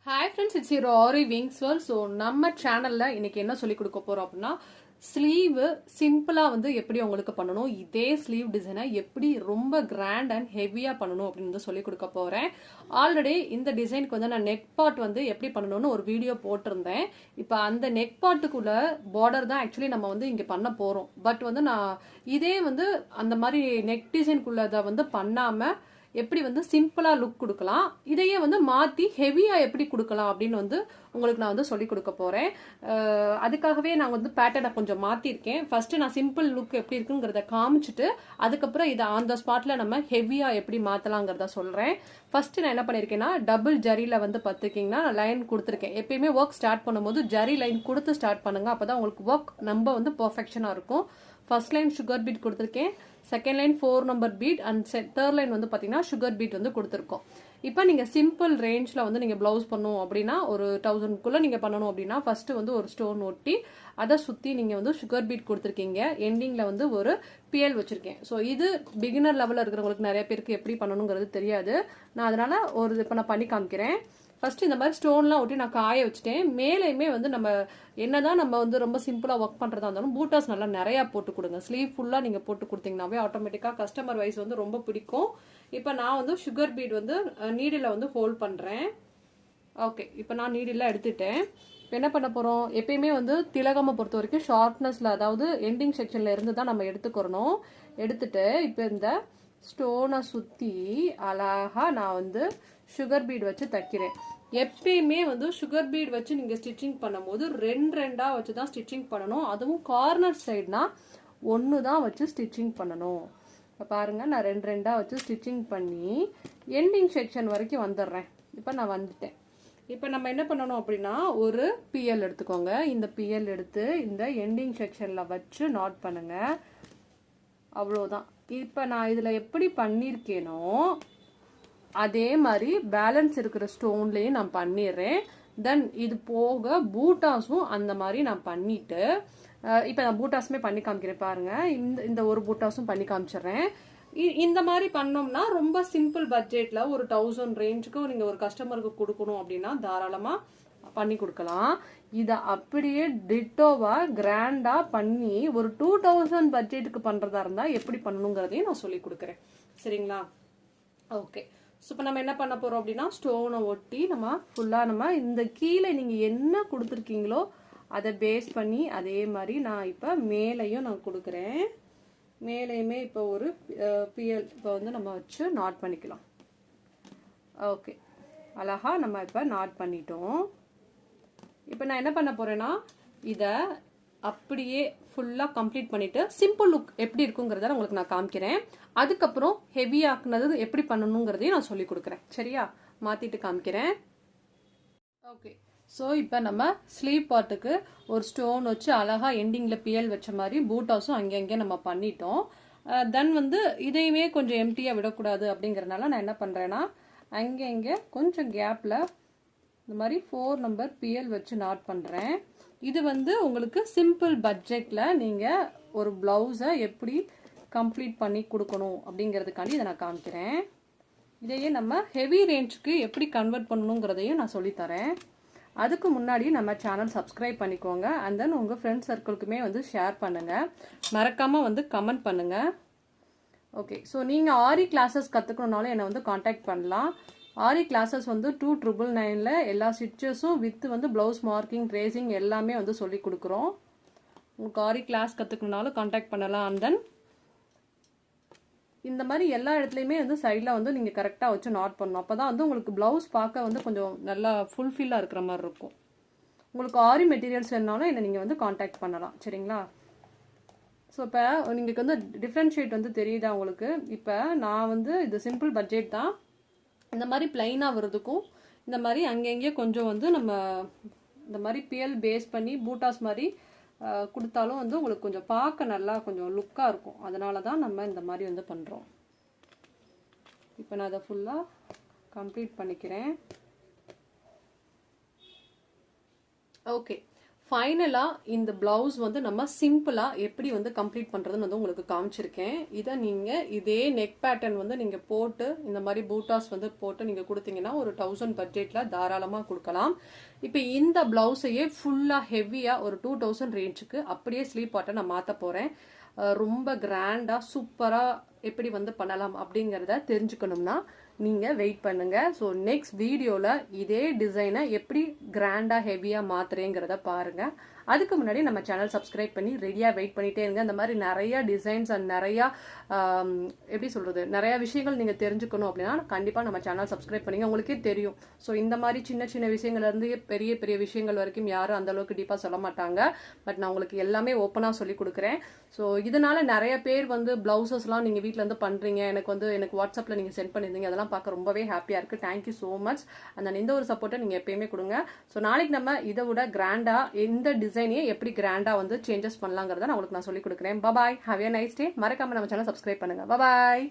Hi friends, it's your Aariwingsworld. So நம்ம சேனல்ல இன்னைக்கு என்ன சொல்லி கொடுக்க போறோம் அப்படின்னா ஸ்லீவ் சிம்பிளா வந்து எப்படி உங்களுக்கு பண்ணணும், இதே ஸ்லீவ் டிசைனை எப்படி ரொம்ப கிராண்ட் அண்ட் ஹெவியா பண்ணணும் அப்படின்னு சொல்லி கொடுக்க போறேன். ஆல்ரெடி இந்த டிசைனுக்கு வந்து நான் நெக் பார்ட் வந்து எப்படி பண்ணணும்னு ஒரு வீடியோ போட்டிருந்தேன். இப்போ அந்த நெக் பார்ட்டுக்குள்ள பார்டர் தான் ஆக்சுவலி நம்ம வந்து இங்க பண்ண போறோம். பட் வந்து நான் இதே வந்து அந்த மாதிரி நெக் டிசைனுக்குள்ளதை வந்து பண்ணாம எப்படி வந்து சிம்பிளா லுக் கொடுக்கலாம், இதையே வந்து மாத்தி ஹெவியா எப்படி கொடுக்கலாம் அப்படின்னு வந்து உங்களுக்கு நான் வந்து சொல்லி கொடுக்க போறேன். அதுக்காகவே நான் வந்து பேட்டர்னை கொஞ்சம் மாத்திருக்கேன். ஃபர்ஸ்ட் நான் சிம்பிள் லுக் எப்படி இருக்குங்கிறத காமிச்சிட்டு அதுக்கப்புறம் இதை ஆன் த ஸ்பாட்ல நம்ம ஹெவியா எப்படி மாத்தலாங்கிறத சொல்றேன். ஃபர்ஸ்ட் நான் என்ன பண்ணிருக்கேன்னா டபுள் ஜரியில வந்து பார்த்துக்கிங்கன்னா லைன் கொடுத்துருக்கேன். எப்பயுமே ஒர்க் ஸ்டார்ட் பண்ணும்போது ஜரி லைன் கொடுத்து ஸ்டார்ட் பண்ணுங்க, அப்பதான் உங்களுக்கு ஒர்க் நம்ம வந்து பெர்ஃபெக்ஷனா இருக்கும். ஃபர்ஸ்ட் லைன் சுகர் பீட் கொடுத்துருக்கேன், second line 4 number beat and third line வந்து பாத்தீங்கன்னா சுகர் பீட் வந்து கொடுத்துருக்கோம். இப்போ நீங்க சிம்பிள் ரேஞ்ச்ல வந்து நீங்க பிளவுஸ் பண்ணணும் அப்படின்னா ஒரு 1000க்குள்ள நீங்க பண்ணணும் அப்படின்னா ஃபர்ஸ்ட் வந்து ஒரு ஸ்டோன் ஒட்டி அதை சுத்தி நீங்க வந்து சுகர் பீட் கொடுத்துருக்கீங்க. எண்டிங்ல வந்து ஒரு பிஎல் வச்சிருக்கேன். ஸோ இது பிகினர் லெவல்ல இருக்கிறவங்களுக்கு நிறைய பேருக்கு எப்படி பண்ணணுங்கிறது தெரியாது. நான் அதனால ஒரு இப்போ நான் பண்ணி காமிக்கிறேன். ஃபர்ஸ்ட் இந்த மாதிரி ஸ்டோன்லாம் ஒட்டி நான் காய வச்சுட்டேன். மேலேயுமே வந்து நம்ம என்னதான் நம்ம வந்து ரொம்ப சிம்பிளா ஒர்க் பண்றதா இருந்தாலும் பூட்டாஸ் நல்லா நிறைய போட்டு கொடுங்க. ஸ்லீவ் ஃபுல்லா நீங்க போட்டு கொடுத்தீங்கன்னாவே ஆட்டோமேட்டிக்கா கஸ்டமர் வைஸ் வந்து ரொம்ப பிடிக்கும். இப்போ நான் வந்து சுகர் பீட் வந்து நீடில வந்து ஹோல்ட் பண்றேன். ஓகே, இப்போ நான் நீடில எடுத்துட்டேன். இப்போ என்ன பண்ண போறோம், எப்பயுமே வந்து திலகமை பொறுத்த வரைக்கும் ஷார்ட்னஸ்ல அதாவது எண்டிங் செக்ஷன்ல இருந்து தான் நம்ம எடுத்துக்கிறணும். எடுத்துட்டு இப்போ இந்த ஸ்டோனை சுத்தி அழகா நான் வந்து சுகர் பீட் வச்சு தைக்கிறேன். எப்பயுமே வந்து சுகர் பீட் வச்சு நீங்க ஸ்டிச்சிங் பண்ணும்போது ரெண்டா வச்சு தான் ஸ்டிச்சிங் பண்ணணும். அதுவும் கார்னர் சைட்னா ஒன்று தான் வச்சு ஸ்டிச்சிங் பண்ணணும். இப்போ பாருங்க, நான் ரெண்டா வச்சு ஸ்டிச்சிங் பண்ணி எண்டிங் செக்ஷன் வரைக்கும் வந்துடுறேன். இப்போ நான் வந்துட்டேன். இப்போ நம்ம என்ன பண்ணணும் அப்படின்னா ஒரு பிஎல் எடுத்துக்கோங்க. இந்த பிஎல் எடுத்து இந்த எண்டிங் செக்ஷன்ல வச்சு நாட் பண்ணுங்க. அவ்வளோதான். இப்போ நான் இதில் எப்படி பண்ணியிருக்கேனோ அதே மாதிரி பேலன்ஸ் இருக்கிற ஸ்டோன்லேயும் நான் பண்ணிடுறேன். தென் இது போக பூட்டாஸும் அந்த மாதிரி நான் பண்ணிட்டு இப்போ நான் பூட்டாஸுமே பண்ணி காமிக்கிறேன் பாருங்க. இந்த ஒரு பூட்டாஸும் பண்ணி காமிச்சிடுறேன். இந்த மாதிரி பண்ணோம்னா ரொம்ப சிம்பிள் பட்ஜெட்ல ஒரு 1000 ரேஞ்சுக்கு நீங்க ஒரு கஸ்டமருக்கு கொடுக்கணும் அப்படின்னா தாராளமா பண்ணி கொடுக்கலாம். இதை அப்படியே டிட்டோவா கிராண்டா பண்ணி ஒரு 2000 பட்ஜெட்டுக்கு பண்றதா இருந்தா எப்படி பண்ணணுங்கிறதையும் நான் சொல்லி கொடுக்குறேன். சரிங்களா? ஓகே. ஸோ இப்போ நம்ம என்ன பண்ண போறோம் அப்படின்னா ஸ்டோனை ஒட்டி நம்ம ஃபுல்லா நம்ம இந்த கீழே நீங்க என்ன கொடுத்துருக்கீங்களோ அதை பேஸ் பண்ணி அதே மாதிரி நான் இப்போ மேலையும் நான் கொடுக்குறேன். மேலையுமே இப்போ ஒரு பிஎல் இப்போ வந்து நம்ம வச்சு நாட் பண்ணிக்கலாம். ஓகே, அழகா நம்ம இப்போ நாட் பண்ணிட்டோம். இப்போ நான் என்ன பண்ண போறேன்னா இதை அப்படியே ஃபுல்லா கம்ப்ளீட் பண்ணிட்டு சிம்பிள் லுக் எப்படி இருக்குங்கிறத உங்களுக்கு நான் காமிக்கிறேன். அதுக்கப்புறம் ஹெவி ஆக்குனது எப்படி பண்ணணுங்கிறதையும் நான் சொல்லி கொடுக்குறேன். சரியா? மாத்திட்டு காமிக்கிறேன். ஓகே, ஸோ இப்போ நம்ம ஸ்லீவ் பார்ட்டுக்கு ஒரு ஸ்டோன் வச்சு அழகா எண்டிங்ல பிஎல் வச்ச மாதிரி பூட்டாஸும் அங்கே நம்ம பண்ணிட்டோம். தென் வந்து இதையுமே கொஞ்சம் எம்டியா விடக்கூடாது அப்படிங்கறதுனால நான் என்ன பண்றேன்னா அங்கே கொஞ்சம் கேப்ல இந்த மாதிரி 4 நம்பர் பிஎல் வச்சு நாட் பண்றேன். இது வந்து உங்களுக்கு சிம்பிள் பட்ஜெட்ல நீங்க ஒரு பிளவுஸை எப்படி கம்ப்ளீட் பண்ணி கொடுக்கணும் அப்படிங்கிறதுக்காண்டி இதை நான் காமிக்கிறேன். இதையே நம்ம ஹெவி ரேஞ்சுக்கு எப்படி கன்வெர்ட் பண்ணணுங்கிறதையும் நான் சொல்லித்தரேன். அதுக்கு முன்னாடி நம்ம சேனல் சப்ஸ்கிரைப் பண்ணிக்கோங்க. அண்ட் தென் உங்க ஃப்ரெண்ட்ஸ் சர்க்கிளுக்குமே வந்து ஷேர் பண்ணுங்க. மறக்காம வந்து கமெண்ட் பண்ணுங்க. ஓகே, ஸோ நீங்க ஆரி கிளாஸஸ் கத்துக்கணும்னாலும் என்னை வந்து காண்டாக்ட் பண்ணலாம். ஆரி கிளாஸஸ் வந்து 2999ல எல்லா ஸ்டிச்சஸும் வித் வந்து பிளவுஸ் மார்க்கிங் ட்ரேசிங் எல்லாமே வந்து சொல்லி கொடுக்குறோம். உங்களுக்கு ஆரி கிளாஸ் கத்துக்கணும்னாலும் காண்டாக்ட் பண்ணலாம். அண்ட் தென் இந்த மாதிரி எல்லா இடத்துலையுமே வந்து சைடில் வந்து நீங்கள் கரெக்டாக வச்சு நாட் பண்ணணும். அப்போ தான் வந்து உங்களுக்கு பிளவுஸ் பார்க்க வந்து கொஞ்சம் நல்லா ஃபுல்ஃபில்லாக இருக்கிற மாதிரி இருக்கும். உங்களுக்கு ஆரி மெட்டீரியல்ஸ் வேணுனாலும் என்னை நீங்கள் வந்து காண்டாக்ட் பண்ணலாம். சரிங்களா? ஸோ இப்போ நீங்கள் வந்து டிஃப்ரென்ஷியேட் வந்து தெரியுதா உங்களுக்கு? இப்போ நான் வந்து இது சிம்பிள் பட்ஜெட் தான். இந்த மாதிரி பிளைனாக வர்றதுக்கும் இந்த மாதிரி அங்கங்கே கொஞ்சம் வந்து நம்ம இந்த மாதிரி பிஎல் பேஸ் பண்ணி பூட்டாஸ் மாதிரி கொடுத்தாலும் வந்து உங்களுக்கு கொஞ்சம் பார்க்க நல்லா கொஞ்சம் லுக்காக இருக்கும். அதனால தான் நம்ம இந்த மாதிரி வந்து பண்ணுறோம். இப்போ நான் அதை ஃபுல்லாக கம்ப்ளீட் பண்ணிக்கிறேன். ஓகே, ஃபைனலா இந்த பிளவுஸ் வந்து நம்ம சிம்பிளா எப்படி வந்து கம்ப்ளீட் பண்றதுன்னு வந்து உங்களுக்கு காமிச்சிருக்கேன். இதை நீங்க இதே நெக் பேட்டர்ன் வந்து நீங்க போட்டு இந்த மாதிரி பூட்டாஸ் வந்து போட்டு நீங்க கொடுத்தீங்கன்னா ஒரு 1000 பட்ஜெட்ல தாராளமா கொடுக்கலாம். இப்போ இந்த பிளவுஸையே ஃபுல்லா ஹெவியா ஒரு 2000 ரேஞ்சுக்கு அப்படியே ஸ்லீவ் பாட்டை நான் மாத்த போறேன். ரொம்ப கிராண்டா சூப்பரா எப்படி வந்து பண்ணலாம் அப்படிங்கறத தெரிஞ்சுக்கணும்னா நீங்க வெயிட் பண்ணுங்க. ஸோ நெக்ஸ்ட் வீடியோல இதே டிசைனை எப்படி கிராண்டா ஹெவியா மாத்துறேங்கிறத பாருங்க. அதுக்கு முன்னாடி நம்ம சேனல் சப்ஸ்கிரைப் பண்ணி ரெடியா வெயிட் பண்ணிட்டே இருங்க. இந்த மாதிரி நிறைய டிசைன்ஸ் அண்ட் நிறைய எப்படி சொல்றது நிறைய விஷயங்கள் நீங்க தெரிஞ்சுக்கணும் அப்படின்னா கண்டிப்பா நம்ம சேனல் சப்ஸ்கிரைப் பண்ணீங்க. உங்களுக்கே தெரியும். ஸோ இந்த மாதிரி சின்ன சின்ன விஷயங்கள்ல இருந்து பெரிய பெரிய விஷயங்கள் வரைக்கும் யாரும் அந்த அளவுக்கு டீப்பா சொல்ல மாட்டாங்க. பட் நான் உங்களுக்கு எல்லாமே ஓப்பனா சொல்லி கொடுக்குறேன். ஸோ இதனால நிறைய பேர் வந்து பிளவுசஸ்லாம் நீங்க வீட்ல இருந்து பண்றீங்க. எனக்கு வாட்ஸ்அப்ல நீங்க சென்ட் பண்ணிருந்தீங்க. அதெல்லாம் பார்க்க ரொம்பவே ஹாப்பியா இருக்கு. Thank you so much. அந்த இந்த ஒரு சப்போர்ட்டை நீங்க எப்பயுமே கொடுங்க. ஸோ நாளைக்கு நம்ம இதை விட கிராண்டா இந்த டிசைனையே எப்படி கிராண்டா வந்து சேஞ்சஸ் பண்ணலாங்கிறத நான் உங்களுக்கு நான் சொல்லி கொடுக்குறேன். பாய், ஹேவ் எ நைஸ் டே. மறக்காம நம்ம சேனல் சப்ஸ்கிரைப் பண்ணுங்க. பாய்.